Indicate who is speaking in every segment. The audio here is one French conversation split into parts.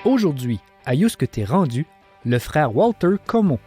Speaker 1: Aujourd'hui, à Où est-ce que t'es rendu, le frère Walter Comeau.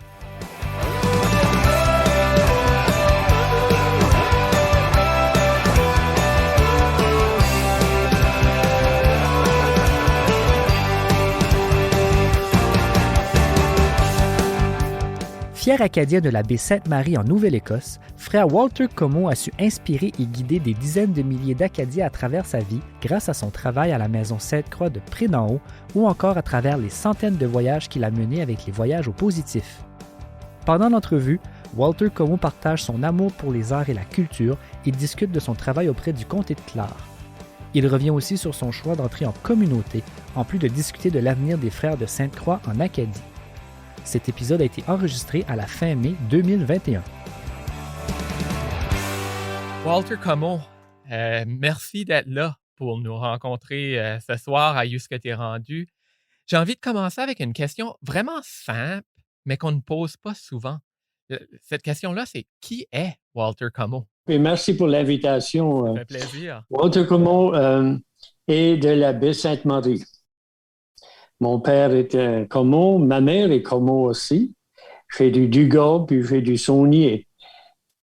Speaker 1: Fier Acadien de la baie Sainte-Marie en Nouvelle-Écosse, frère Walter Comeau a su inspirer et guider des dizaines de milliers d'Acadiens à travers sa vie grâce à son travail à la Maison Sainte-Croix de Pré-d'en-Haut ou encore à travers les centaines de voyages qu'il a menés avec les voyages au positif. Pendant l'entrevue, Walter Comeau partage son amour pour les arts et la culture et discute de son travail auprès du comté de Clare. Il revient aussi sur son choix d'entrer en communauté, en plus de discuter de l'avenir des frères de Sainte-Croix en Acadie. Cet épisode a été enregistré à la fin mai 2021.
Speaker 2: Walter Comeau, merci d'être là pour nous rencontrer ce soir à Où est-ce que t'es rendu. J'ai envie de commencer avec une question vraiment simple, mais qu'on ne pose pas souvent. Cette question-là, c'est qui est Walter Comeau?
Speaker 3: Et merci pour l'invitation.
Speaker 2: Ça fait plaisir.
Speaker 3: Walter Comeau est de la baie Sainte-Marie. Mon père était Comeau, ma mère est Comeau aussi. Je fais du Dugas, puis je fais du Saunier.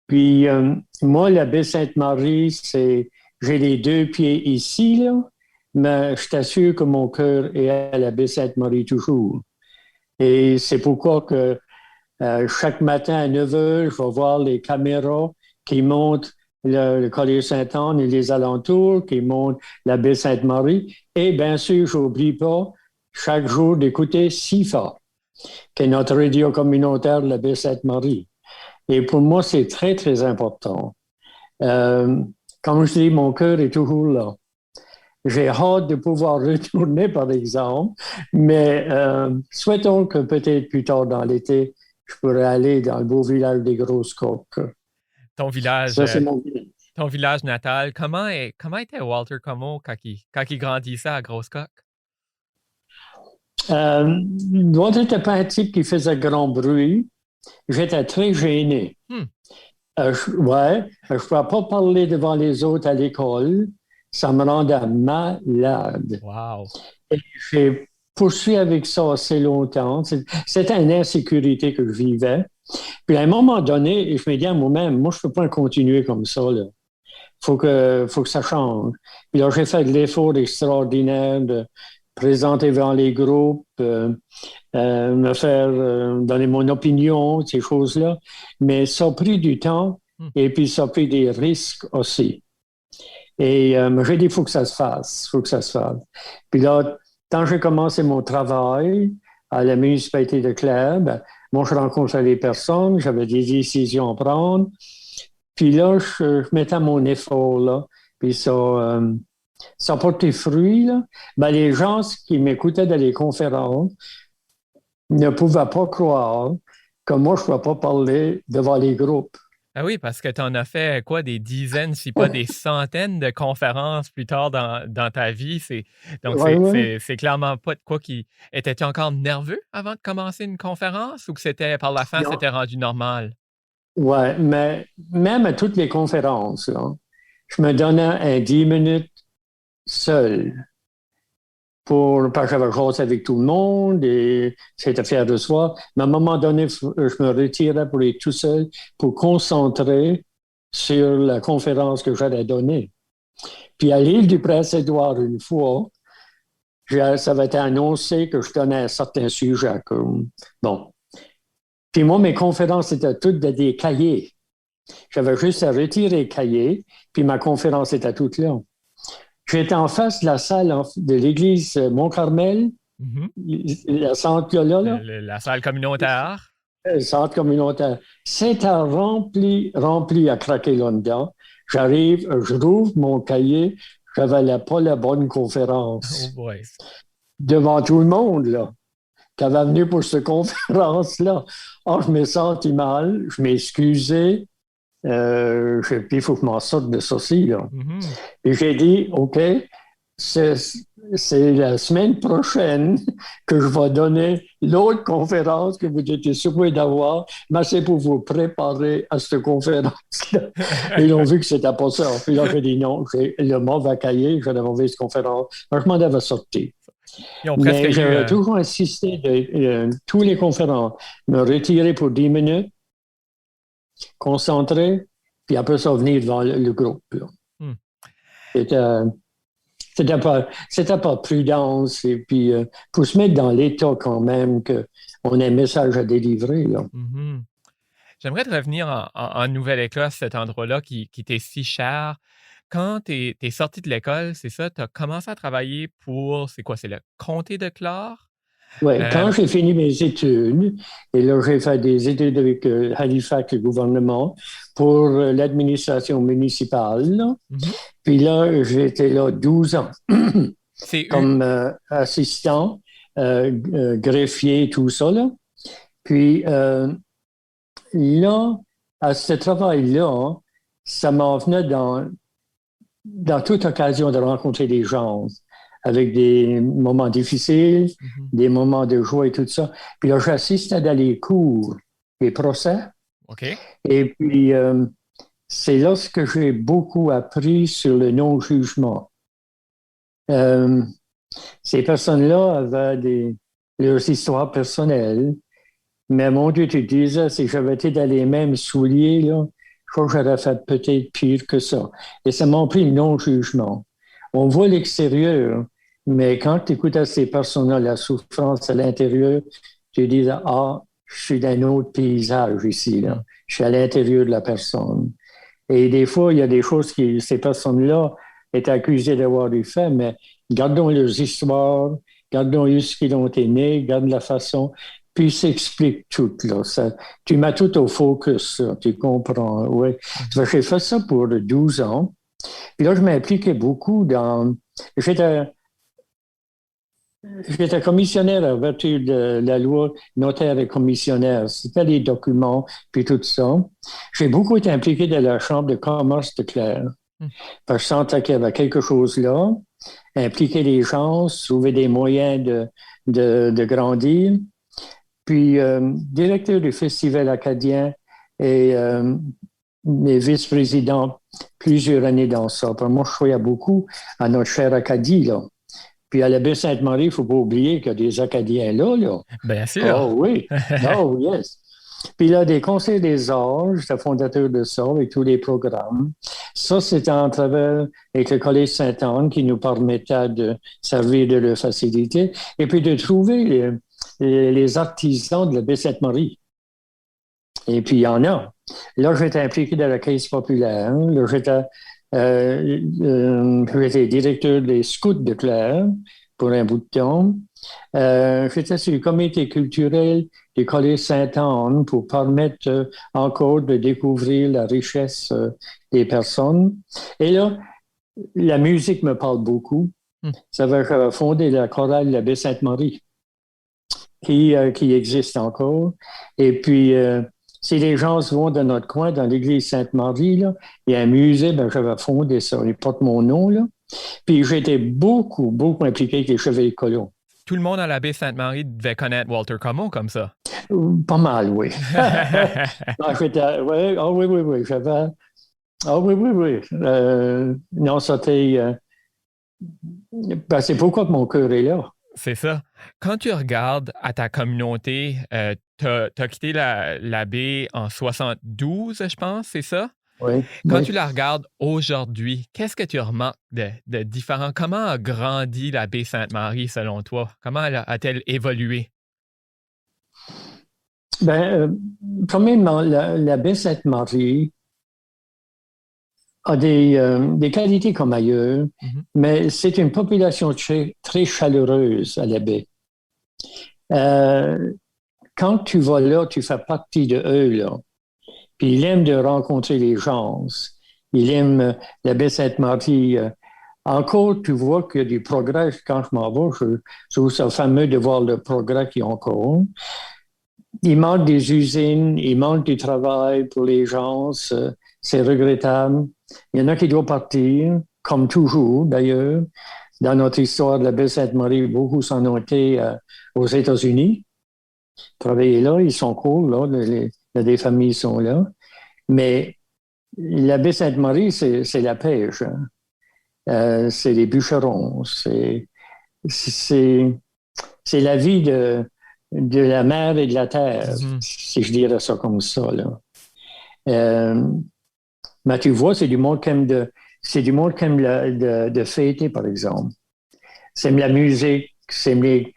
Speaker 3: Puis moi, la baie Sainte-Marie, j'ai les deux pieds ici, là, mais je t'assure que mon cœur est à la baie Sainte-Marie toujours. Et c'est pourquoi que chaque matin à 9 h, je vais voir les caméras qui montrent le Collège Sainte-Anne et les alentours, qui montrent la baie Sainte-Marie. Et bien sûr, je n'oublie pas chaque jour d'écouter SIFA, qui est notre radio communautaire de la baie Sainte-Marie. Et pour moi, c'est très, très important. Comme je dis, mon cœur est toujours là. J'ai hâte de pouvoir retourner, par exemple, mais souhaitons que peut-être plus tard dans l'été, je pourrais aller dans le beau village des Grosses Coques.
Speaker 2: Ton village,
Speaker 3: ça, c'est mon village.
Speaker 2: Ton village natal, comment était Walter Comeau quand il grandissait à Grosses Coques?
Speaker 3: Walter n'était pas un type qui faisait grand bruit. J'étais très gêné. Je ne pouvais pas parler devant les autres à l'école. Ça me rendait malade.
Speaker 2: Wow.
Speaker 3: Et j'ai poursuivi avec ça assez longtemps. C'était une insécurité que je vivais. Puis à un moment donné, je me dis à moi-même, moi, je ne peux pas continuer comme ça. Il faut que ça change. Puis là, j'ai fait de l'effort extraordinaire de présenter devant les groupes, me faire donner mon opinion, ces choses-là. Mais ça a pris du temps et puis ça a pris des risques aussi. Et j'ai dit, il faut que ça se fasse. Puis là, quand j'ai commencé mon travail à la municipalité de Clare, moi, je rencontrais les personnes, j'avais des décisions à prendre. Puis là, je mettais mon effort, là. Puis ça a porté fruit, là. Les gens qui m'écoutaient dans les conférences ne pouvaient pas croire que moi, je ne pouvais pas parler devant les groupes.
Speaker 2: Ah oui, parce que tu en as fait des dizaines, si pas des centaines de conférences plus tard dans ta vie. C'est clairement pas de quoi qui... Étais-tu encore nerveux avant de commencer une conférence ou que c'était par la fin,
Speaker 3: Non.
Speaker 2: C'était rendu normal?
Speaker 3: Oui, mais même à toutes les conférences, là, je me donnais un 10 minutes seul parce que j'avais jasé avec tout le monde et c'était fier de soi. Mais à un moment donné, je me retirais pour être tout seul, pour concentrer sur la conférence que j'allais donner. Puis à l'île du Prince-Édouard, une fois, ça avait été annoncé que je donnais un certain sujet. Bon. Puis moi, mes conférences étaient toutes des cahiers. J'avais juste à retirer les cahiers, puis ma conférence était toute là. J'étais en face de la salle de l'église Mont-Carmel, la centre là.
Speaker 2: La salle communautaire.
Speaker 3: Le centre communautaire. C'était rempli à craquer là-dedans. J'arrive, je rouvre mon cahier, je n'avais pas la bonne conférence.
Speaker 2: Oh boy.
Speaker 3: Devant tout le monde, là, qui avait venu pour cette conférence-là. Alors, je me sentis mal, je m'excusais. Puis il faut que je m'en sorte de ceci, là. Et j'ai dit, OK, c'est la semaine prochaine que je vais donner l'autre conférence que vous étiez supposé d'avoir, mais c'est pour vous préparer à cette conférence-là. Ils ont vu que c'était pas ça. Puis là, j'ai dit non, j'ai le mauvais cahier, j'ai la mauvaise conférence. Alors, je m'en avais sorti.
Speaker 2: Ils ont presque
Speaker 3: Mais
Speaker 2: eu...
Speaker 3: j'ai toujours insisté de tous les conférences, me retirer pour 10 minutes, concentrer, puis après ça, venir devant le groupe.
Speaker 2: Hmm.
Speaker 3: C'était, c'était pas prudence, et puis pour se mettre dans l'état quand même qu'on a un message à délivrer. Là.
Speaker 2: Mhm. J'aimerais te revenir en Nouvelle-Écosse, cet endroit-là qui t'est si cher. Quand tu es sorti de l'école, c'est ça, tu as commencé à travailler pour, c'est quoi, c'est le comté de Clare?
Speaker 3: Oui,
Speaker 2: Euh,
Speaker 3: quand j'ai fini mes études, et là j'ai fait des études avec Halifax, le gouvernement, pour l'administration municipale. Là.
Speaker 2: mhm.
Speaker 3: Puis là, j'étais là 12 ans
Speaker 2: C'est
Speaker 3: comme assistant, greffier, tout ça. Là. Puis là, à ce travail-là, hein, ça m'en venait dans toute occasion de rencontrer des gens avec des moments difficiles,
Speaker 2: Mhm.
Speaker 3: des moments de joie et tout ça. Puis là, j'assistais dans les cours, les procès.
Speaker 2: OK.
Speaker 3: Et puis, c'est là que j'ai beaucoup appris sur le non-jugement. Ces personnes-là avaient leurs histoires personnelles, mais mon Dieu, tu disais, si j'avais été dans les mêmes souliers, là, je crois que j'aurais fait peut-être pire que ça. Et ça m'a pris le non-jugement. On voit l'extérieur, mais quand tu écoutes à ces personnes-là, la souffrance à l'intérieur, tu dis, ah, je suis dans un autre paysage ici, là. Je suis à l'intérieur de la personne. Et des fois, il y a des choses que ces personnes-là étaient accusées d'avoir eu fait, mais gardons leurs histoires, gardons ce qu'ils ont aimé, garde la façon, puis s'explique tout. Là. Ça, tu mets tout au focus, là, tu comprends. Oui. J'ai fait ça pour 12 ans. Puis là, je m'impliquais beaucoup dans... J'étais commissionnaire à vertu de la loi notaire et commissionnaire. C'était les documents, puis tout ça. J'ai beaucoup été impliqué dans la Chambre de commerce de Clare. Parce que je sentais qu'il y avait quelque chose là. Impliquer les gens, trouver des moyens de grandir. Puis, directeur du Festival acadien et vice-président plusieurs années dans ça. Pour moi, je croyais beaucoup à notre chère Acadie, là. Puis à la Baie-Sainte-Marie, il ne faut pas oublier qu'il y a des Acadiens là, là.
Speaker 2: Bien sûr.
Speaker 3: Oh oui. Oh yes. Puis là, des conseils des arts, j'étais fondateur de ça avec tous les programmes. Ça, c'était en travers avec le Collège Sainte-Anne qui nous permettait de servir de leur facilité et puis de trouver les artisans de la Baie-Sainte-Marie. Et puis, il y en a. Là, j'étais impliqué dans la Caisse populaire. Là, j'étais directeur des Scouts de Clare pour un bout de temps. J'étais sur le comité culturel du Collège Sainte-Anne pour permettre encore de découvrir la richesse des personnes. Et là, la musique me parle beaucoup. Ça va fonder la chorale de la Baie-Sainte-Marie qui existe encore. Et puis, si les gens se vont dans notre coin, dans l'église Sainte-Marie, là, il y a un musée, ben, j'avais fondé ça. Il porte mon nom, là. Puis j'étais beaucoup, beaucoup impliqué avec les Chevaliers colons.
Speaker 2: Tout le monde à la Baie-Sainte-Marie devait connaître Walter Comeau comme ça.
Speaker 3: Pas mal, oui. Ouais, oh, oui, oui, oui. J'avais... Ah oui, oui, oui. Non, c'était... Ben, c'est pourquoi mon cœur est là.
Speaker 2: C'est ça. Quand tu regardes à ta communauté, tu as quitté la baie en 72, je pense, c'est ça?
Speaker 3: Oui.
Speaker 2: Quand
Speaker 3: oui.
Speaker 2: tu la regardes aujourd'hui, qu'est-ce que tu remarques de différent? Comment a grandi la baie Sainte-Marie selon toi? Comment a-t-elle évolué?
Speaker 3: Premièrement, la baie Sainte-Marie a des qualités comme ailleurs, mais c'est une population très, très chaleureuse à la baie. Quand tu vas là, tu fais partie de eux, là. Puis il aime de rencontrer les gens. Il aime la baie Sainte-Marie. Encore, tu vois qu'il y a du progrès. Quand je m'en vais, je trouve ça fameux de voir le progrès qu'il y a encore. Il manque des usines, il manque du travail pour les gens. C'est regrettable. Il y en a qui doivent partir, comme toujours d'ailleurs. Dans notre histoire de la baie Sainte-Marie, beaucoup s'en ont été aux États-Unis. Travailler là, ils sont cool, là, des familles sont là. Mais la baie Sainte-Marie, c'est la pêche. Hein. C'est les bûcherons. c'est, c'est la vie de la mer et de la terre,
Speaker 2: Mhm.
Speaker 3: si je dirais ça comme ça, là. Euh, mais tu vois, c'est du monde qui aime de fêter, par exemple. C'est la musique, c'est les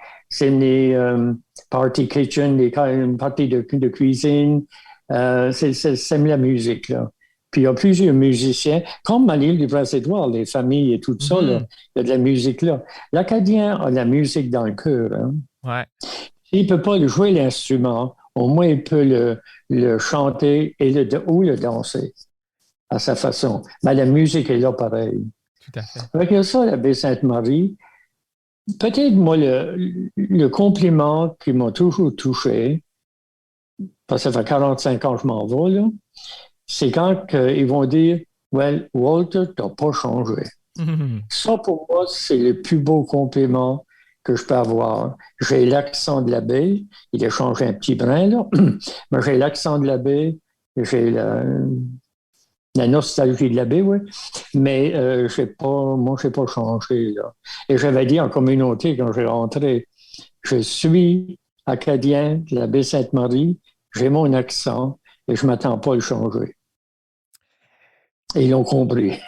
Speaker 3: party kitchen, les parties de cuisine. C'est la musique, là. Puis il y a plusieurs musiciens, comme à l'île du Prince-Édouard, les familles et tout ça, là,
Speaker 2: Mhm.
Speaker 3: il y a de la musique là. L'Acadien a de la musique dans le cœur. Hein.
Speaker 2: Ouais,
Speaker 3: S'il ne peut pas jouer l'instrument, au moins il peut le chanter ou le danser à sa façon. Mais la musique est là pareil.
Speaker 2: tout à fait.
Speaker 3: Avec ça, la baie Sainte-Marie, peut-être moi, le compliment qui m'a toujours touché, parce que ça fait 45 ans que je m'en vais, là, c'est quand ils vont dire, well, Walter, t'as pas changé.
Speaker 2: Mhm.
Speaker 3: Ça, pour moi, c'est le plus beau compliment que je peux avoir. J'ai l'accent de la baie. Il a changé un petit brin, là. Mais j'ai l'accent de la baie. J'ai la nostalgie de la baie, oui. Mais moi, je n'ai pas changé, là. Et j'avais dit en communauté, quand j'ai rentré, je suis acadien de la baie Sainte-Marie. J'ai mon accent et je ne m'attends pas à le changer. Et ils l'ont compris.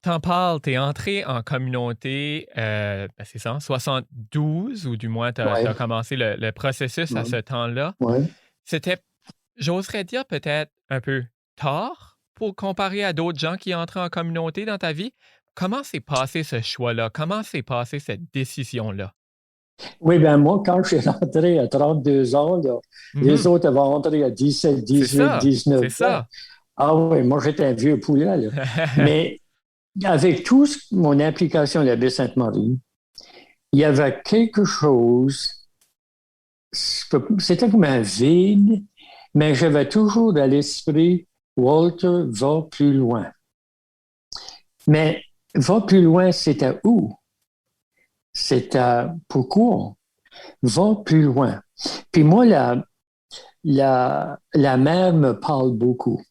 Speaker 2: T'en parles, t'es entré en communauté, ben c'est ça, en 72, ou du moins t'as
Speaker 3: Oui,
Speaker 2: as commencé le processus à ce temps-là.
Speaker 3: oui.
Speaker 2: C'était, j'oserais dire, peut-être un peu tard pour comparer à d'autres gens qui entraient en communauté dans ta vie. Comment s'est passé ce choix-là? Comment s'est passée cette décision-là?
Speaker 3: Oui, ben moi, quand je suis rentré à 32 ans, là, les
Speaker 2: Mhm.
Speaker 3: autres avaient rentré à 17,
Speaker 2: C'est
Speaker 3: 18,
Speaker 2: ça,
Speaker 3: 19
Speaker 2: c'est
Speaker 3: ans.
Speaker 2: ça.
Speaker 3: Ah oui, moi, j'étais un vieux poulet, là. Mais avec mon implication à la baie Sainte-Marie, il y avait quelque chose, c'était comme un vide, mais j'avais toujours à l'esprit, Walter va plus loin. Mais va plus loin, c'était où? C'était pourquoi? Va plus loin. Puis moi, la mer me parle beaucoup.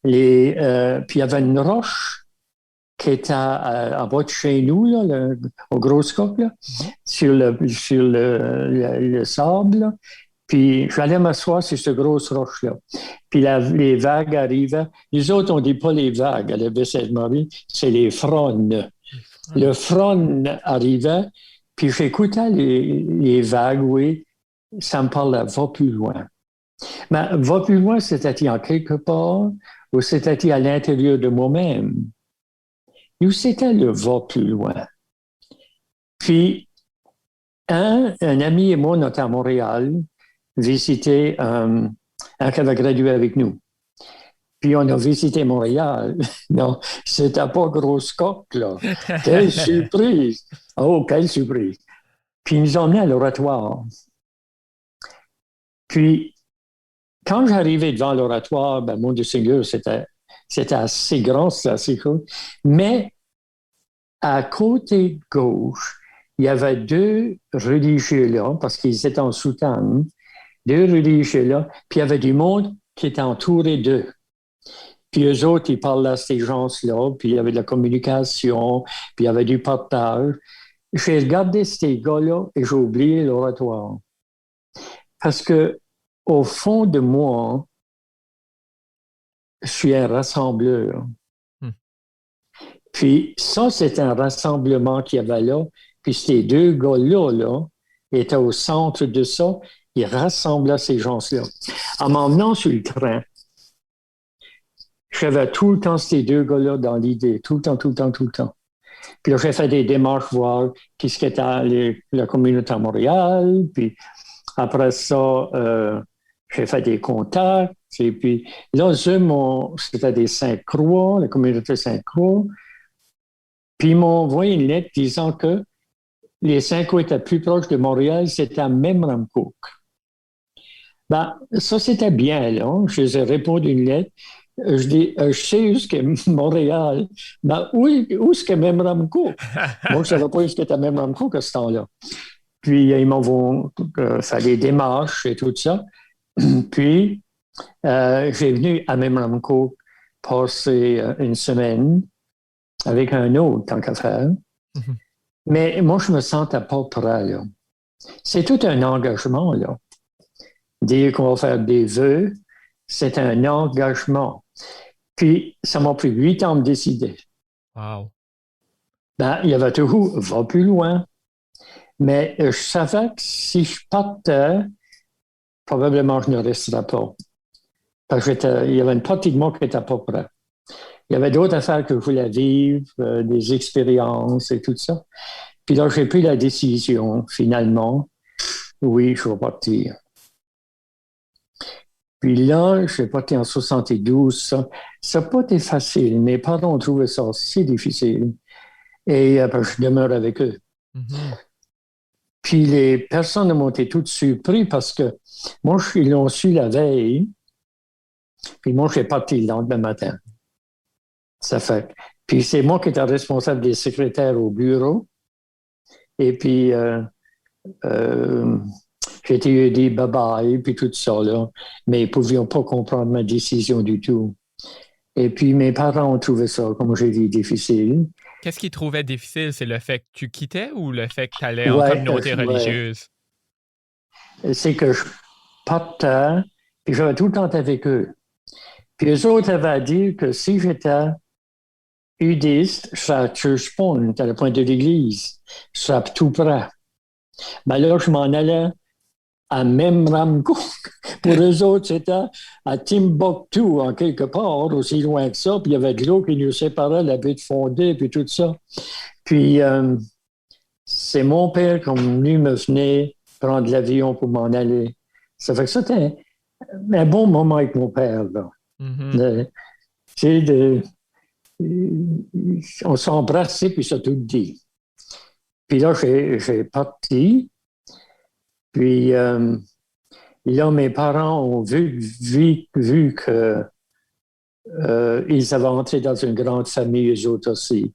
Speaker 3: Puis il y avait une roche qui était en bas de chez nous, là, au Gros Scope, là,
Speaker 2: Mhm.
Speaker 3: sur le sable. Là. Puis j'allais m'asseoir sur cette grosse roche-là. Puis les vagues arrivaient. Les autres, on ne dit pas les vagues à la baie Sainte-Marie, c'est les fronnes.
Speaker 2: Les fronts.
Speaker 3: Le frône arrivait, puis j'écoutais les vagues, oui. Ça me parlait, va plus loin. Mais va plus loin, c'était-il en quelque part ou c'était-il à l'intérieur de moi-même? Où c'était le va plus loin? Puis, un ami et moi, on était à Montréal, visiter un qui avait gradué avec nous. Puis, on a visité Montréal. Non, c'était pas grosse coque, là. Quelle surprise! Oh, quelle surprise! Puis, ils nous ont emmenés à l'oratoire. Puis, quand j'arrivais devant l'oratoire, ben, mon Dieu Seigneur, c'était assez grand, c'était assez cool. Mais à côté gauche, il y avait deux religieux là, parce qu'ils étaient en soutane, deux religieux là, puis il y avait du monde qui était entouré d'eux. Puis eux autres, ils parlaient à ces gens-là, puis il y avait de la communication, puis il y avait du partage. J'ai regardé ces gars-là et j'ai oublié l'oratoire. Parce que, au fond de moi, je suis un rassembleur.
Speaker 2: Hmm.
Speaker 3: Puis ça, c'est un rassemblement qu'il y avait là. Puis ces deux gars-là là, étaient au centre de ça. Ils rassemblaient ces gens-là. En m'emmenant sur le train, j'avais tout le temps ces deux gars-là dans l'idée. Tout le temps, tout le temps, tout le temps. Puis là, j'ai fait des démarches voir qu'est-ce qu'était la communauté à Montréal. Puis après ça, j'ai fait des contacts. Et puis là, c'était des Sainte-Croix, la communauté Sainte-Croix. Puis ils m'ont envoyé une lettre disant que les Sainte-Croix étaient plus proches de Montréal, c'était à Memramcook. Ben, ça, c'était bien, là. Je les ai répondu une lettre. Je dis, je sais où est Montréal, mais où est Memramcook? Moi, je ne savais pas où était Memramcook à ce temps-là. Puis, ils m'ont fait des démarches et tout ça. Puis, j'ai venu à Memramcook passer une semaine. avec un autre, tant qu'à faire.
Speaker 2: Mhm.
Speaker 3: Mais moi, je me sentais pas prêt, là. C'est tout un engagement, là. Dire qu'on va faire des vœux, c'est un engagement. Puis, ça m'a pris 8 ans de décider.
Speaker 2: Wow.
Speaker 3: Ben, il y avait toujours, va plus loin. Mais je savais que si je partais, probablement je ne resterais pas. Parce qu'il y avait une partie de moi qui n'était pas prêt. Il y avait d'autres affaires que je voulais vivre, des expériences et tout ça. Puis là, j'ai pris la décision, finalement, oui, je vais partir. Puis là, je suis parti en 72. Ça n'a pas été facile. Mes parents ont trouvé ça si difficile. Et je demeure avec eux.
Speaker 2: Mhm.
Speaker 3: Puis les personnes m'ont été toutes surprises parce que moi, ils l'ont su la veille. Puis moi, je suis parti le lendemain matin. Ça fait. Puis c'est moi qui étais responsable des secrétaires au bureau. Et puis, j'ai été dit bye-bye, puis tout ça, là. Mais ils ne pouvaient pas comprendre ma décision du tout. Et puis, mes parents ont trouvé ça, comme j'ai dit, difficile.
Speaker 2: Qu'est-ce qu'ils trouvaient difficile? C'est le fait que tu quittais ou le fait que tu allais en
Speaker 3: Ouais,
Speaker 2: communauté religieuse?
Speaker 3: c'est que je partais, puis j'avais tout le temps avec eux. Puis eux autres avaient à dire que si j'étais udiste, je serais à Church Point, à la pointe de l'église. Je serais tout près. Mais là, je m'en allais à Memramcook. Pour eux autres, c'était à Timbuktu, en quelque part, aussi loin que ça. Puis il y avait de l'eau qui nous séparait, la baie de Fondé, puis tout ça. Puis c'est mon père qui est venu me venir prendre l'avion pour m'en aller. Ça fait que c'était un bon moment avec mon père, là.
Speaker 2: Mhm.
Speaker 3: On s'est embrassé, puis ça tout dit. Puis là, j'ai parti. Puis là, mes parents ont vu que ils avaient entré dans une grande famille, eux autres aussi.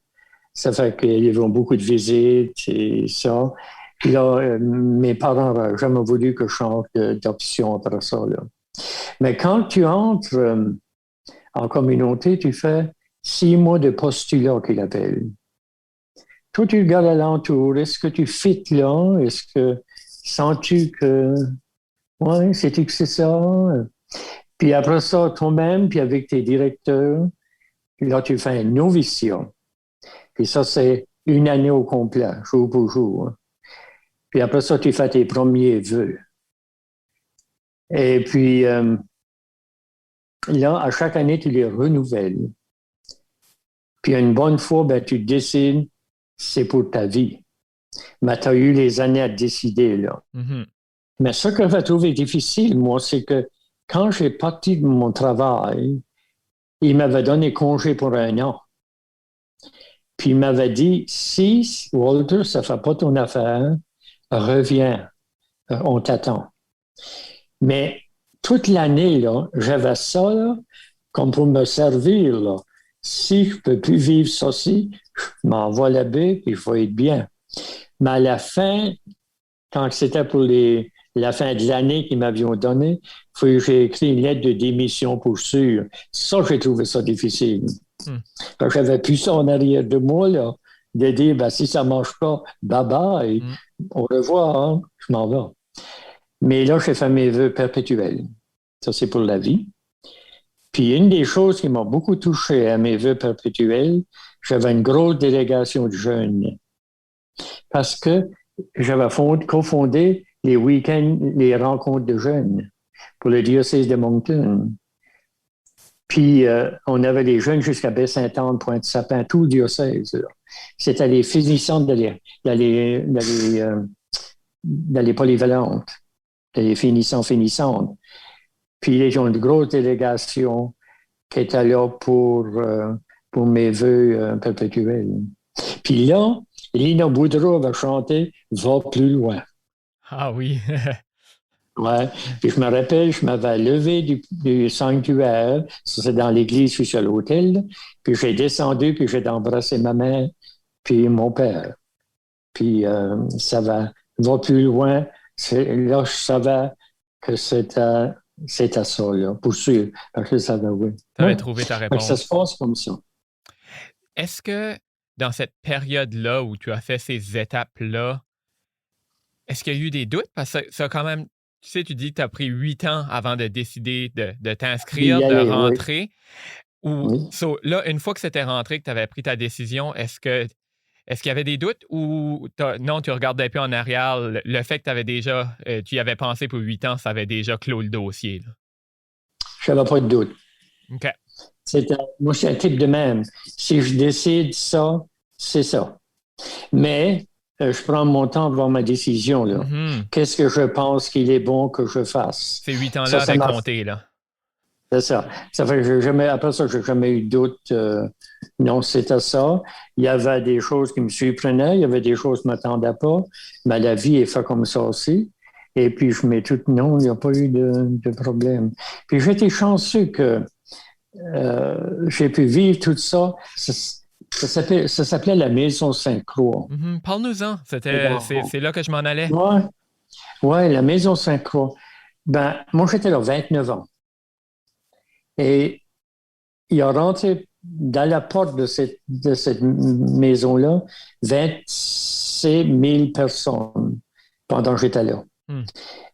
Speaker 3: Ça fait qu'ils ont beaucoup de visites et ça. Puis là, mes parents n'auraient jamais voulu que je change d'option après ça, là. Mais quand tu entres en communauté, tu fais 6 mois de postulat qu'ils appellent. Toi, tu regardes alentour. Est-ce que tu fites là? Est-ce que sens-tu que ouais, c'est-tu que c'est ça? Puis après ça, toi-même, puis avec tes directeurs, puis là, tu fais un noviciat. Puis ça, c'est une année au complet, jour pour jour. Puis après ça, tu fais tes premiers vœux. Et puis là, à chaque année, tu les renouvelles. Puis une bonne fois, ben, tu décides, c'est pour ta vie. Mais tu as eu les années à décider, là.
Speaker 2: Mhm.
Speaker 3: Mais ce que j'ai trouvé difficile, moi, c'est que quand j'ai parti de mon travail, il m'avait donné congé pour 1 an. Puis il m'avait dit, si Walter, ça ne fait pas ton affaire, reviens, on t'attend. Mais toute l'année, là, j'avais ça, là, comme pour me servir, là. Si je ne peux plus vivre ceci, je m'envoie la baie et je vais être bien. Mais à la fin, quand c'était pour la fin de l'année qu'ils m'avaient donné, j'ai écrit une lettre de démission pour sûr. Ça, j'ai trouvé ça difficile.
Speaker 2: Mm.
Speaker 3: Parce que j'avais plus ça en arrière de moi, là, de dire, ben, si ça ne marche pas, bye-bye, au revoir, hein, je m'en vais. Mais là, j'ai fait mes vœux perpétuels. Ça, c'est pour la vie. Puis une des choses qui m'a beaucoup touché à mes vœux perpétuels, j'avais une grosse délégation de jeunes. Parce que j'avais cofondé les week-ends, les rencontres de jeunes pour le diocèse de Moncton. Puis, on avait les jeunes jusqu'à Baie-Sainte-Anne, Pointe-Sapin, tout le diocèse. Là. C'était les finissants d'aller polyvalentes, les finissantes. Puis, ils ont une grosse délégation qui était là pour mes vœux perpétuels. Puis là, Lina Boudreau va chanter « Va plus loin ».
Speaker 2: Ah oui.
Speaker 3: Ouais. Puis je me rappelle, je m'avais levé du sanctuaire, ça c'est dans l'église, je suis à l'hôtel, puis j'ai descendu, puis j'ai embrassé ma mère, puis mon père. Puis ça va plus loin. Là, je savais que c'était ça, là, pour sûr. Parce que ça va, oui.
Speaker 2: Tu avais
Speaker 3: Ouais.
Speaker 2: trouvé ta
Speaker 3: Fait que ça se
Speaker 2: réponse.
Speaker 3: passe comme ça.
Speaker 2: Est-ce que dans cette période-là où tu as fait ces étapes-là, est-ce qu'il y a eu des doutes? Parce que ça, quand même, tu sais, tu dis que tu as pris 8 ans avant de décider de t'inscrire,
Speaker 3: D'y
Speaker 2: de
Speaker 3: aller, oui.
Speaker 2: rentrer. Ou
Speaker 3: Oui.
Speaker 2: là, une fois que c'était rentré, que tu avais pris ta décision, est-ce qu'il y avait des doutes ou non, tu regardais plus en arrière, le fait que tu avais déjà, tu y avais pensé pour 8 ans, ça avait déjà clos le dossier, là?
Speaker 3: Je n'avais pas de doute.
Speaker 2: OK.
Speaker 3: Moi, je suis un type de même. Si je décide ça, c'est ça. Mais je prends mon temps pour ma décision. Là.
Speaker 2: Mhm.
Speaker 3: Qu'est-ce que je pense qu'il est bon que je fasse?
Speaker 2: Ces 8 ans-là avaient compté, là.
Speaker 3: C'est ça. Ça fait que après ça, je n'ai jamais eu de doute. Non, c'était ça. Il y avait des choses qui me surprenaient, il y avait des choses qui ne m'attendaient pas, mais la vie est faite comme ça aussi. Et puis, je mets tout, non, il n'y a pas eu de problème. Puis, j'étais chanceux que j'ai pu vivre tout ça. Ça s'appelait la Maison Sainte-Croix.
Speaker 2: Mhm. Parle-nous-en. C'est là que je m'en allais.
Speaker 3: Oui, ouais, la Maison Sainte-Croix. Ben, moi, j'étais là 29 ans. Et il a rentré dans la porte de cette maison-là 26 000 personnes pendant que j'étais là.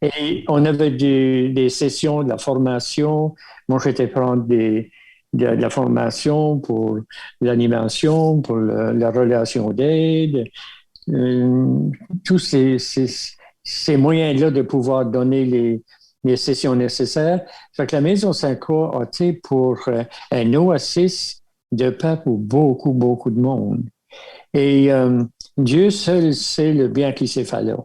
Speaker 3: Et on avait des sessions de la formation. Moi, j'étais prendre de la formation pour l'animation, pour la relation d'aide, tous ces moyens-là de pouvoir donner les sessions nécessaires. Fait que la Maison Sainte-Croix a été pour un oasis de paix pour beaucoup, beaucoup de monde. Et Dieu seul sait le bien qui s'est fait là.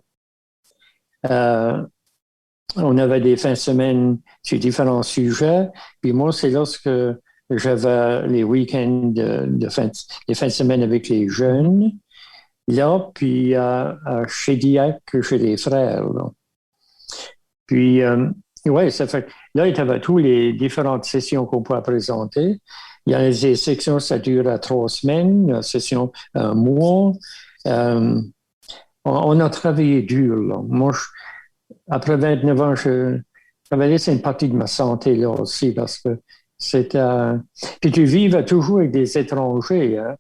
Speaker 3: On avait des fins de semaine sur différents sujets. Puis moi, c'est lorsque j'avais les week-ends, les fins de semaine avec les jeunes. Là, puis chez Diac, chez les frères. Là. Puis, oui, ça fait. Là, il y avait toutes les différentes sessions qu'on pouvait présenter. Il y a des sections, ça dure à 3 semaines, une session un mois. On a travaillé dur, là. Moi, après 29 ans, j'avais laissé une partie de ma santé là aussi parce que c'était. Puis tu vives toujours avec des étrangers, hein?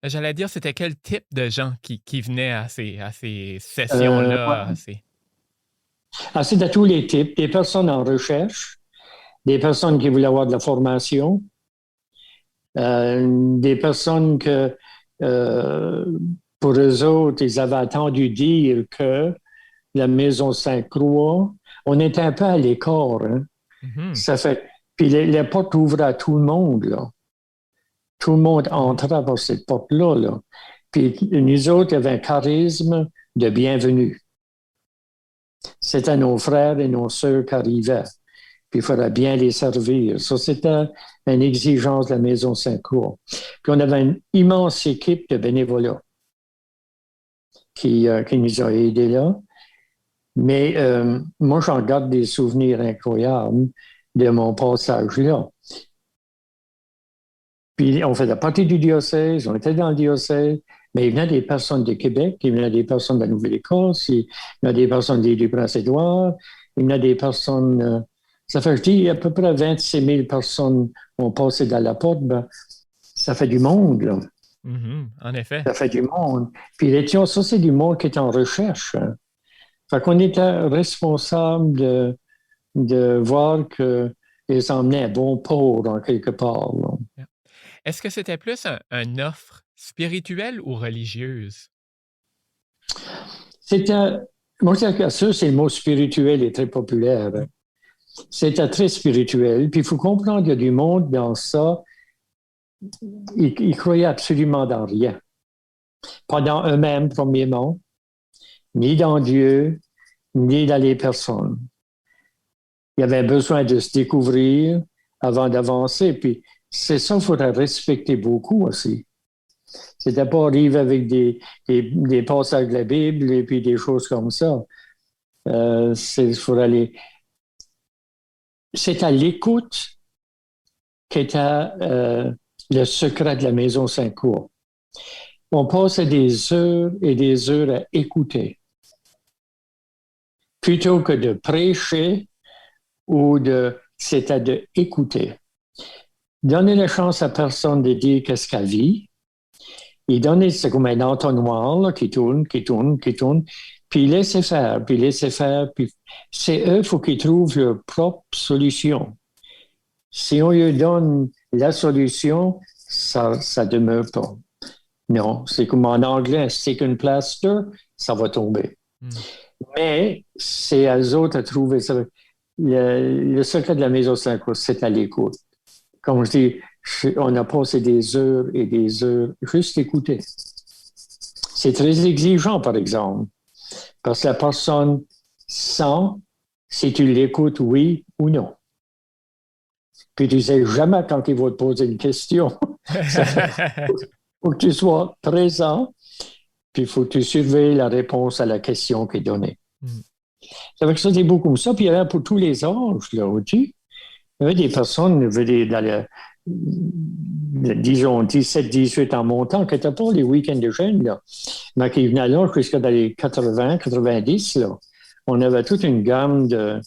Speaker 2: J'allais dire, c'était quel type de gens qui venaient à ces sessions-là?
Speaker 3: C'est de tous les types. Des personnes en recherche, des personnes qui voulaient avoir de la formation, des personnes que, pour eux autres, ils avaient entendu dire que la Maison Sainte-Croix, on était un peu à l'écart. Hein? Mm-hmm. Ça fait. Puis les portes ouvraient à tout le monde, là. Tout le monde entrait par cette porte-là. Là. Puis nous autres, il y avait un charisme de bienvenue. C'était nos frères et nos sœurs qui arrivaient. Puis il fallait bien les servir. Ça, c'était une exigence de la Maison Sainte-Croix. Puis on avait une immense équipe de bénévolats qui nous a aidés là. Mais moi, j'en garde des souvenirs incroyables de mon passage là. Puis on faisait partie du diocèse, on était dans le diocèse, mais il venait des personnes de Québec, il venait des personnes de la Nouvelle-Écosse, il venait des personnes du Prince-Édouard, il venait des personnes... ça fait, je dis, à peu près 26 000 personnes ont passé dans la porte. Ben, ça fait du monde, là.
Speaker 2: Mm-hmm, en effet.
Speaker 3: Ça fait du monde. Puis ça, c'est du monde qui est en recherche. Hein. Fait qu'on était responsable de voir qu'ils emmenaient un bon port, en quelque part. Là.
Speaker 2: Yeah. Est-ce que c'était plus une offre spirituelle ou religieuse?
Speaker 3: Moi, c'est le mot spirituel est très populaire. Hein. C'était très spirituel. Puis il faut comprendre qu'il y a du monde dans ça. Ils croyaient absolument dans rien. Pas dans eux-mêmes, premièrement, ni dans Dieu, ni dans les personnes. Il y avait besoin de se découvrir avant d'avancer. Puis c'est ça qu'il faudrait respecter beaucoup aussi. C'était pas arriver avec des passages de la Bible et puis des choses comme ça. C'est à l'écoute qu'était le secret de la Maison Sainte-Croix. On passait des heures et des heures à écouter. Plutôt que de prêcher c'était d'écouter. Donner la chance à personne de dire qu'est-ce qu'elle vit, Il donnait, c'est comme un entonnoir là, qui tourne, qui tourne, qui tourne, puis il laissait faire, puis il laissait faire, puis c'est eux, il faut qu'ils trouvent leur propre solution. Si on lui donne la solution, ça demeure pas. Non, c'est comme en anglais, un stick and plaster, ça va tomber. Mais c'est à eux autres à trouver ça. Le secret de la maison Sainte-Croix, c'est à l'écoute. Comme je dis, on a passé des heures et des heures juste écouter. C'est très exigeant, par exemple, parce que la personne sent si tu l'écoutes oui ou non. Puis tu ne sais jamais quand il va te poser une question. Il faut que tu sois présent, puis il faut que tu surveilles la réponse à la question qui est donnée. Ça fait que ça, c'est beaucoup comme ça. Puis il y avait pour tous les âges, là, aussi. Il y avait des personnes, dans disons, 17, 18 en montant, qui n'étaient pas les week-ends de jeunes, là, mais qui venaient là jusqu'à dans les 80, 90, là. On avait toute une gamme de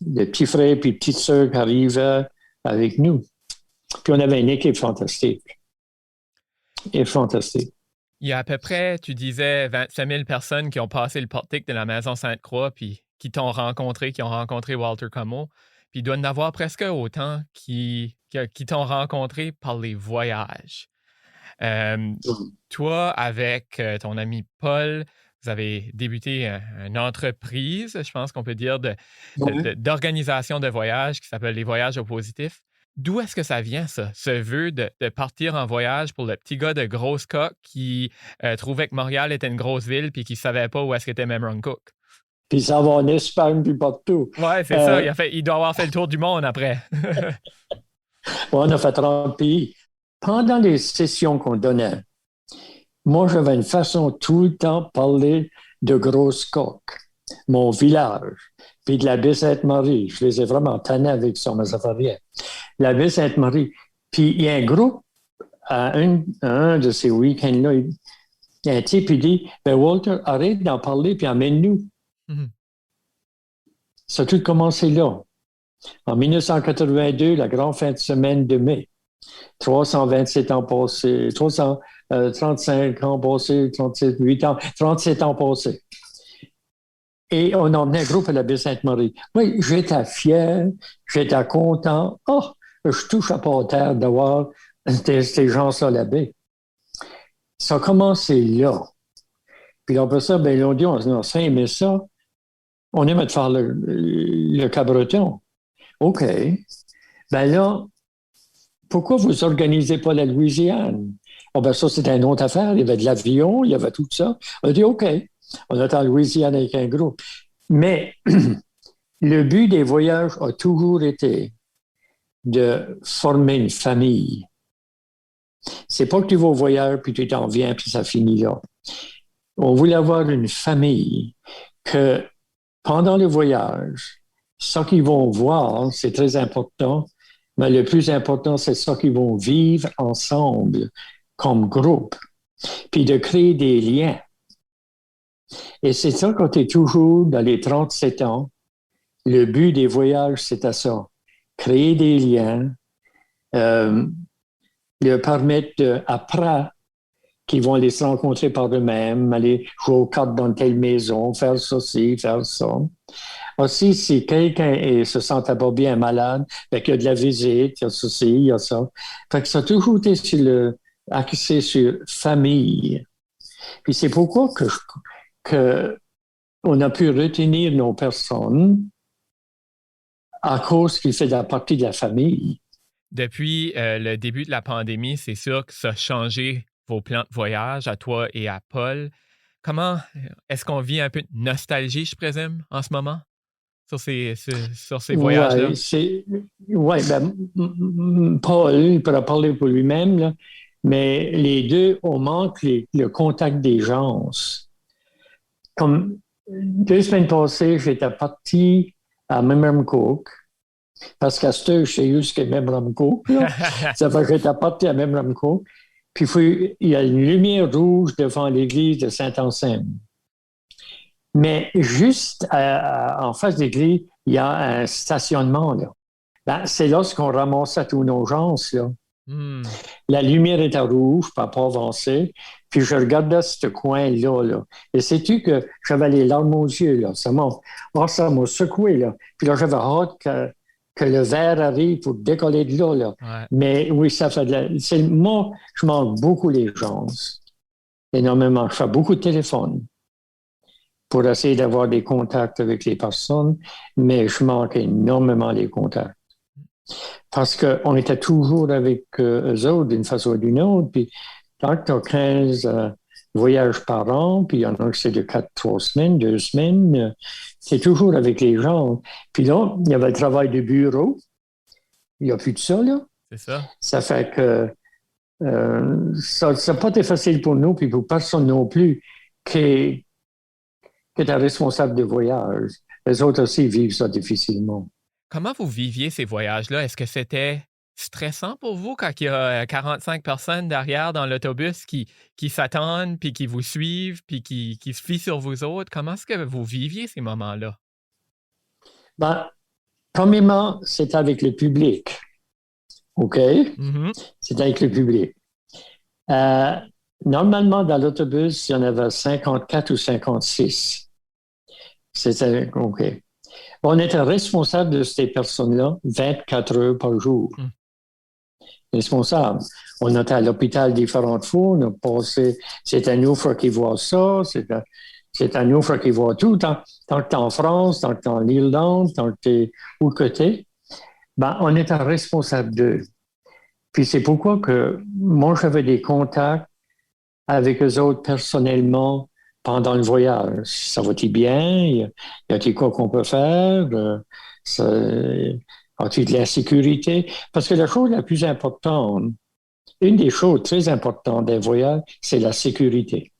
Speaker 3: petits frères et petites sœurs qui arrivaient avec nous. Puis on avait une équipe fantastique. Et fantastique.
Speaker 2: Il y a à peu près, tu disais, 25 000 personnes qui ont passé le portique de la Maison Sainte-Croix puis qui t'ont rencontré, qui ont rencontré Walter Como. Puis il doit y en avoir presque autant qui t'ont rencontré par les voyages. Toi, avec ton ami Paul, vous avez débuté une entreprise, je pense qu'on peut dire, d'organisation de voyages qui s'appelle les Voyages au Positif. D'où est-ce que ça vient, ça, ce vœu de partir en voyage pour le petit gars de grosse coque qui trouvait que Montréal était une grosse ville puis qui ne savait pas où est-ce qu'était Memramcook?
Speaker 3: Puis ça va en Espagne, puis partout.
Speaker 2: Oui, c'est ça. Il doit avoir fait le tour du monde après.
Speaker 3: On a fait 30 pays. Pendant les sessions qu'on donnait, moi, j'avais une façon tout le temps de parler de grosse coque, mon village, puis de la baie Sainte-Marie. Je les ai vraiment tannés avec ça, mais ça fait rien. La baie Sainte-Marie. Puis il y a un groupe, à un de ces week-ends-là, il y a un type qui dit, « Walter, arrête d'en parler, puis emmène-nous. » Ça a tout commencé là. En 1982, la grande fin de semaine de mai. 327 ans passés, 335 ans passés, 37 ans passés. Et on emmenait un groupe à la baie Sainte-Marie. Oui, j'étais fier, j'étais content. Oh, je touche à pas terre d'avoir ces gens-là à la baie. Ça a commencé là. Puis après ça, ils ont dit, on s'est aimé ça. On aimait faire le Cabreton. OK. Là, pourquoi vous organisez pas la Louisiane? Ça, c'était une autre affaire. Il y avait de l'avion, il y avait tout ça. On a dit, OK. On est en Louisiane avec un groupe. Mais le but des voyages a toujours été de former une famille. C'est pas que tu vas au voyage, puis tu t'en viens, puis ça finit là. On voulait avoir une famille que pendant le voyage, ce qu'ils vont voir, c'est très important, mais le plus important, c'est ce qu'ils vont vivre ensemble comme groupe, puis de créer des liens. Et c'est ça quand tu es toujours dans les 37 ans, le but des voyages, c'est à ça. Créer des liens, leur permettre après qu'ils vont aller se rencontrer par eux-mêmes, aller jouer aux cartes dans telle maison, faire ceci, faire ça. Aussi, si quelqu'un se sentait pas bien malade, qu'il y a de la visite, il y a ceci, il y a ça. Fait que ça a toujours été axé sur famille. Puis c'est pourquoi on a pu retenir nos personnes à cause qu'ils faisaient partie de la famille.
Speaker 2: Depuis le début de la pandémie, c'est sûr que ça a changé vos plans de voyage à toi et à Paul. Comment est-ce qu'on vit un peu de nostalgie, je présume, en ce moment, sur ces voyages-là?
Speaker 3: Paul, il pourra parler pour lui-même, là, mais les deux, on manque le contact des gens. Comme 2 semaines passées, j'étais parti à Memramcook, parce qu'à ce je sais jusqu'à Memramcook. Ça fait que j'étais parti à Memramcook. Puis il y a une lumière rouge devant l'église de Saint-Anselme. Mais juste en face de l'église, il y a un stationnement. Là. C'est là qu'on ramassait tous nos gens. Là.
Speaker 2: Hmm.
Speaker 3: La lumière était rouge, pas avancer. Puis je regardais ce coin-là, là. Et sais-tu que j'avais les larmes aux yeux, là. Ça m'a secoué, là. Puis là, j'avais hâte que le verre arrive pour décoller de là, là.
Speaker 2: Ouais.
Speaker 3: Mais oui, ça fait moi, je manque beaucoup les gens. Énormément. Je fais beaucoup de téléphone pour essayer d'avoir des contacts avec les personnes, mais je manque énormément les contacts. Parce qu'on était toujours avec eux autres d'une façon ou d'une autre. Puis, quand tu as 15 voyages par an, puis il y en a que c'est de 3 semaines, 2 semaines, c'est toujours avec les gens. Puis là, il y avait le travail de bureau. Il n'y a plus de ça, là.
Speaker 2: C'est ça.
Speaker 3: Ça fait que ça n'a pas été facile pour nous, puis pour personne non plus, qui est responsable de voyage. Les autres aussi vivent ça difficilement.
Speaker 2: Comment vous viviez ces voyages-là? Est-ce que c'était stressant pour vous quand il y a 45 personnes derrière dans l'autobus qui s'attendent, puis qui vous suivent, puis qui se fient sur vous autres? Comment est-ce que vous viviez ces moments-là?
Speaker 3: Ben, premièrement, c'est avec le public. OK?
Speaker 2: Mm-hmm.
Speaker 3: C'est avec le public. Normalement, dans l'autobus, il y en avait 54 ou 56. C'était OK. On était responsable de ces personnes-là 24 heures par jour.
Speaker 2: Mm.
Speaker 3: Responsable. On était à l'hôpital différentes fois, on a passé, c'est à nous qui voit ça, c'est à nous qui voit tout. Tant que tu es en France, tant que tu es en Irlande, tant que tu es où que tu es, ben, on était responsable d'eux. Puis c'est pourquoi que moi, j'avais des contacts avec eux autres personnellement pendant le voyage. Ça va-t-il bien? Y a-t-il quoi qu'on peut faire? As-tu de la sécurité? Parce que la chose la plus importante, une des choses très importantes des voyages, c'est la sécurité.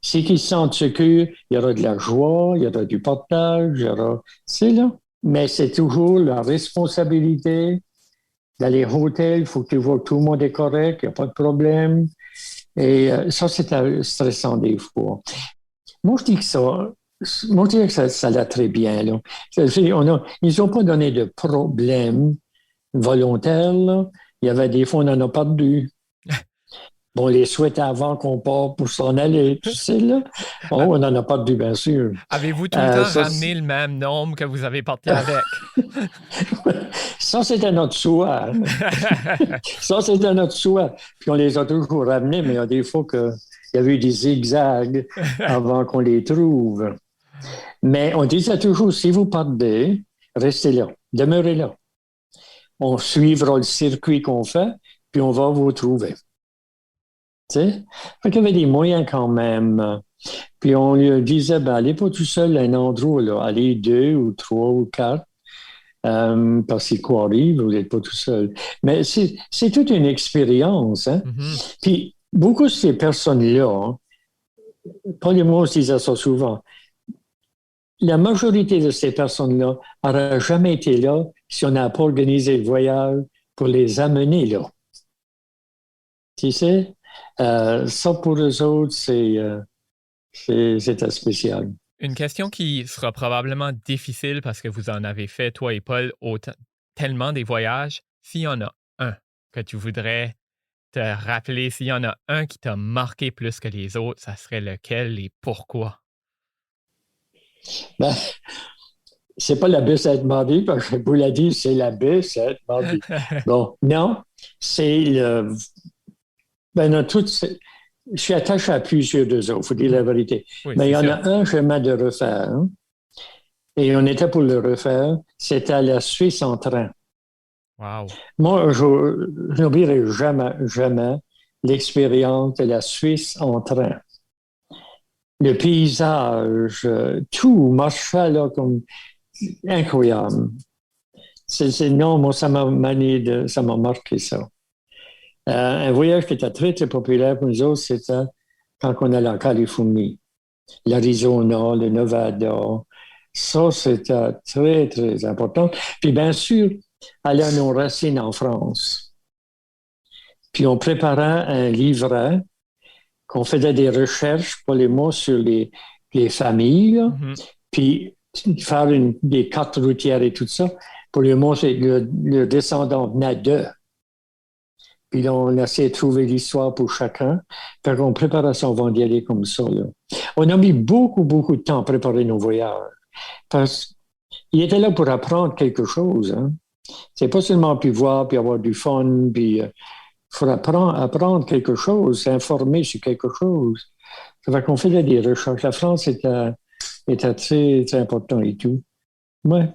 Speaker 3: Si ils se sentent sécures, il y aura de la joie, il y aura du partage, il y aura... C'est là. Mais c'est toujours la responsabilité. Dans les hôtels, il faut que tu vois que tout le monde est correct, il n'y a pas de problème. Et ça, c'est stressant des fois. Moi, je dis que ça allait très bien. Là. Ils n'ont pas donné de problème volontaire. Là. Il y avait des fois, on en a perdu. Bon, on les souhaitait avant qu'on parte pour s'en aller, tu sais, là. Oh, on en a perdu, bien sûr.
Speaker 2: Avez-vous tout le temps ramené le même nombre que vous avez parti avec?
Speaker 3: Ça, c'était notre souhait. Ça, c'était notre souhait. Puis on les a toujours ramenés, mais il y a des fois qu'il y avait eu des zigzags avant qu'on les trouve. Mais on disait toujours, si vous partez, restez là, demeurez là. On suivra le circuit qu'on fait, puis on va vous trouver. Tu sais? Fait qu'il y avait des moyens quand même. Puis on lui disait, ben, allez pas tout seul à un endroit, là. Allez 2 ou 3 ou 4. Parce que quoi arrive, vous n'êtes pas tout seul. Mais c'est toute une expérience. Hein?
Speaker 2: Mm-hmm.
Speaker 3: Puis beaucoup de ces personnes-là, hein, Paul et moi, on se disait ça souvent, la majorité de ces personnes-là n'auraient jamais été là si on n'a pas organisé le voyage pour les amener là. Tu sais? Ça, pour eux autres, c'était spécial.
Speaker 2: Une question qui sera probablement difficile parce que vous en avez fait, toi et Paul, tellement des voyages. S'il y en a un que tu voudrais te rappeler, s'il y en a un qui t'a marqué plus que les autres, ça serait lequel et pourquoi?
Speaker 3: Ben, c'est pas la baie Sainte-Marie, parce que vous l'avez dit, c'est la baie Sainte-Marie. Bon, non, c'est le... Ben, non, je suis attaché à plusieurs d'eux autres, il faut dire la vérité.
Speaker 2: Oui,
Speaker 3: mais il y en a un, j'aimais de refaire. Hein? Et on était pour le refaire. C'était à la Suisse en train.
Speaker 2: Wow.
Speaker 3: Moi, je n'oublierai jamais l'expérience de la Suisse en train. Le paysage, tout marchait là comme incroyable. Non, moi, ça m'a marqué ça. Un voyage qui était très, très populaire pour nous autres, c'était quand on allait en Californie, l'Arizona, le Nevada. Ça, c'était très, très important. Puis, bien sûr, aller à nos racines en France. Puis, on préparait un livret qu'on faisait des recherches pour les mots sur les familles,
Speaker 2: Mm-hmm.
Speaker 3: puis faire des cartes routières et tout ça. Pour les mots, le descendant venait d'eux. Puis là, on essaie de trouver l'histoire pour chacun. Fait qu'en préparation, on va y aller comme ça, là. On a mis beaucoup, beaucoup de temps à préparer nos voyages. Parce qu'il était là pour apprendre quelque chose, hein. C'est pas seulement puis voir, puis avoir du fun, puis il faut apprendre quelque chose, s'informer sur quelque chose. Ça fait qu'on fait des recherches. La France est très, très important et tout. Ouais.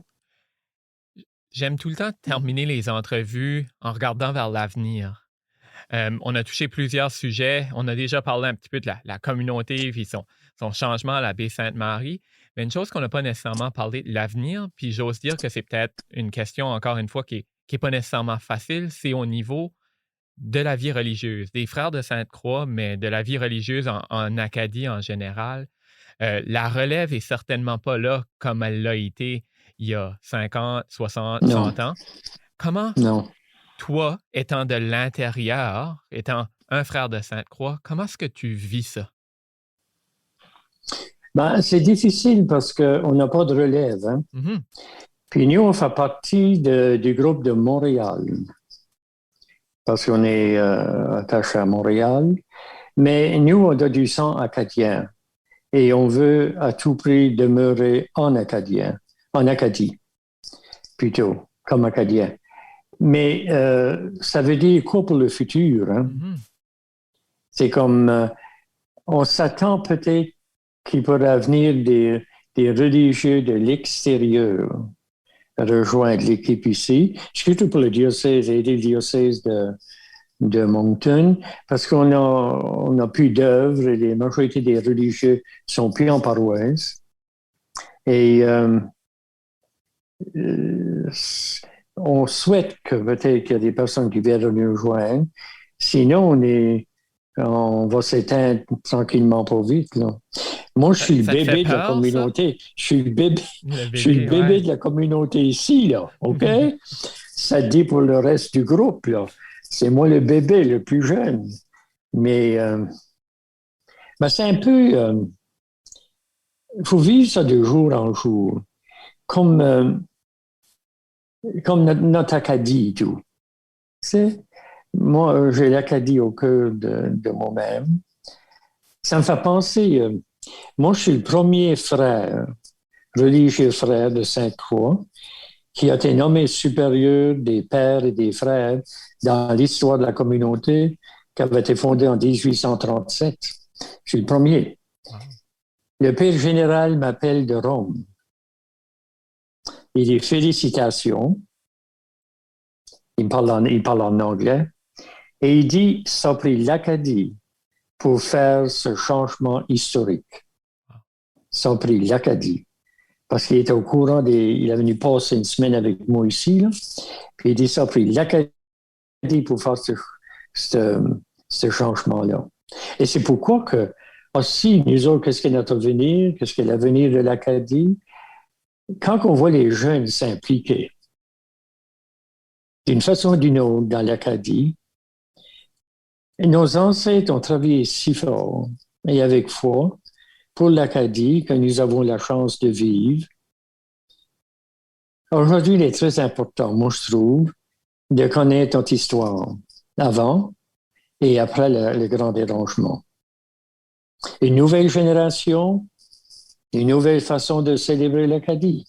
Speaker 2: J'aime tout le temps terminer les entrevues en regardant vers l'avenir. On a touché plusieurs sujets. On a déjà parlé un petit peu de la communauté puis son changement à la baie Sainte-Marie. Mais une chose qu'on n'a pas nécessairement parlé de l'avenir, puis j'ose dire que c'est peut-être une question, encore une fois, qui n'est pas nécessairement facile, c'est au niveau de la vie religieuse, des frères de Sainte-Croix, mais de la vie religieuse en Acadie en général. La relève est certainement pas là comme elle l'a été il y a 50, 60,
Speaker 3: Non.
Speaker 2: 100 ans. Comment,
Speaker 3: Non.
Speaker 2: toi, étant de l'intérieur, étant un frère de Sainte-Croix, comment est-ce que tu vis ça?
Speaker 3: Ben, c'est difficile parce qu'on n'a pas de relève, hein.
Speaker 2: Mhm.
Speaker 3: Puis nous, on fait partie du groupe de Montréal parce qu'on est attaché à Montréal. Mais nous, on a du sang acadien et on veut à tout prix demeurer en Acadie, plutôt, comme acadien. Mais ça veut dire quoi pour le futur, hein?
Speaker 2: Mhm.
Speaker 3: C'est comme, on s'attend peut-être qu'il pourra venir des religieux de l'extérieur rejoindre l'équipe ici, surtout pour le diocèse et les diocèses de Moncton, parce qu'on n'a plus d'œuvres et la majorité des religieux sont plus en paroisse. Et on souhaite que peut-être qu'il y a des personnes qui viennent nous rejoindre. Sinon, on va s'éteindre tranquillement pas vite, là. Moi, je suis le bébé de la communauté. Je suis le bébé de la communauté ici, là. OK? Ça dit pour le reste du groupe, là. C'est moi le bébé, le plus jeune. Mais ben c'est un peu... il faut vivre ça de jour en jour. Comme notre Acadie et tout. C'est, moi, j'ai l'Acadie au cœur de moi-même. Ça me fait penser... moi, je suis le premier frère, religieux frère de Sainte-Croix, qui a été nommé supérieur des pères et des frères dans l'histoire de la communauté qui avait été fondée en 1837. Je suis le premier. Wow. Le père général m'appelle de Rome. Il dit félicitations. Il parle en anglais. Et il dit, ça a pris l'Acadie pour faire ce changement historique. Ça a pris l'Acadie. Parce qu'il était au courant il est venu passer une semaine avec moi ici, là. Puis il dit, ça a pris l'Acadie pour faire ce changement-là. Et c'est pourquoi que, aussi, nous autres, qu'est-ce qu'est notre avenir? Qu'est-ce qu'est l'avenir de l'Acadie? Quand on voit les jeunes s'impliquer d'une façon ou d'une autre dans l'Acadie, nos ancêtres ont travaillé si fort et avec foi pour l'Acadie que nous avons la chance de vivre. Aujourd'hui, il est très important, moi je trouve, de connaître notre histoire avant et après le grand dérangement. Une nouvelle génération, une nouvelle façon de célébrer l'Acadie.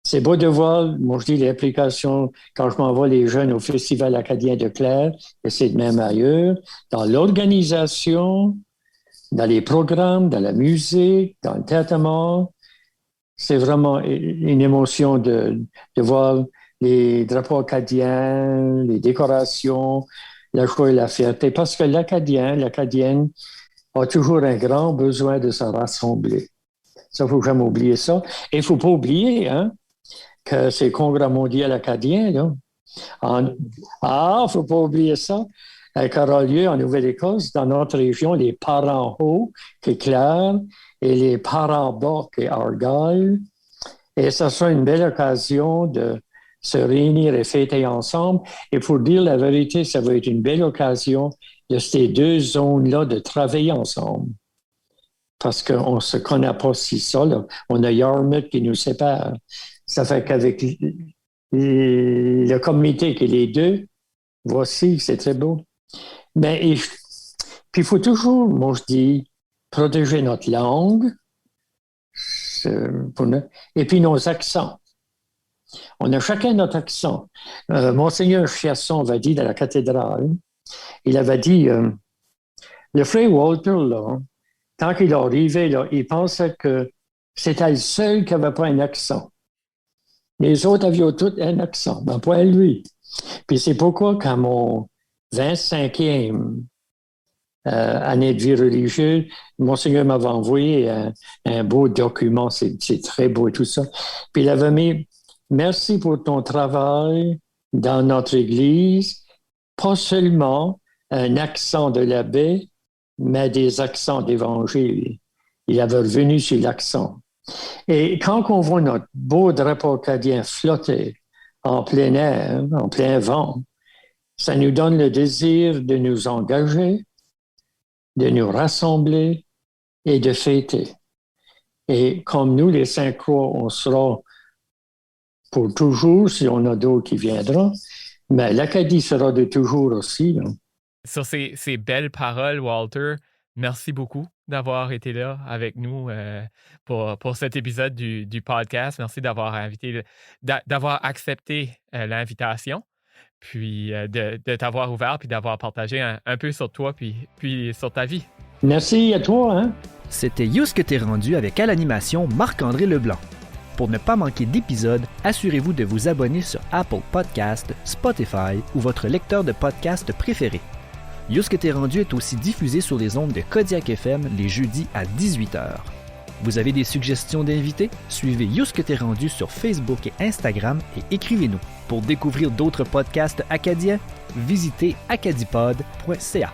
Speaker 3: C'est beau de voir, moi je dis l'implication, quand je m'envoie les jeunes au Festival acadien de Clare, et c'est de même ailleurs, dans l'organisation, dans les programmes, dans la musique, dans le traitement. C'est vraiment une émotion de voir les drapeaux acadiens, les décorations, la joie et la fierté, parce que l'Acadienne a toujours un grand besoin de se rassembler. Ça, il ne faut jamais oublier ça. Et il ne faut pas oublier, hein, que c'est le Congrès mondial acadien, là. Il ne faut pas oublier ça. Qui aura lieu en Nouvelle-Écosse, dans notre région, les parents hauts, qui est Clare, et les parents bas, qui est Argyle. Et ça sera une belle occasion de se réunir et fêter ensemble. Et pour dire la vérité, ça va être une belle occasion de ces deux zones-là de travailler ensemble. Parce qu'on ne se connaît pas si ça, là. On a Yarmouth qui nous sépare. Ça fait qu'avec le comité qui est les deux, Voici, c'est très beau. Mais, puis il faut toujours, moi je dis, protéger notre langue et puis nos accents. On a chacun notre accent. Monseigneur Chiasson avait dit dans la cathédrale, il avait dit, le frère Walter, là, quand il arrivait, là, il pensait que c'était le seul qui n'avait pas un accent. Les autres avaient tous un accent, mais pas lui. Puis c'est pourquoi, quand mon 25e année de vie religieuse, Monseigneur m'avait envoyé un beau document, c'est très beau et tout ça. Puis il avait mis « Merci pour ton travail dans notre Église, pas seulement un accent de la baie, mais des accents d'Évangile. » Il avait revenu sur l'accent. Et quand on voit notre beau drapeau acadien flotter en plein air, en plein vent, ça nous donne le désir de nous engager, de nous rassembler et de fêter. Et comme nous, les Sainte-Croix, on sera pour toujours, si on a d'autres qui viendront, mais l'Acadie sera de toujours aussi. Hein.
Speaker 2: Sur ces belles paroles, Walter, merci beaucoup d'avoir été là avec nous pour cet épisode du podcast. Merci d'avoir accepté l'invitation, puis de t'avoir ouvert, puis d'avoir partagé un peu sur toi, puis sur ta vie.
Speaker 3: Merci à toi. Hein?
Speaker 1: C'était You ce que t'es rendu avec à l'animation Marc-André Leblanc. Pour ne pas manquer d'épisodes, assurez-vous de vous abonner sur Apple Podcasts, Spotify ou votre lecteur de podcast préféré. You ce que t'es rendu est aussi diffusé sur les ondes de Kodiak FM les jeudis à 18h. Vous avez des suggestions d'invités? Suivez You ce que t'es rendu sur Facebook et Instagram et écrivez-nous. Pour découvrir d'autres podcasts acadiens, visitez acadipod.ca.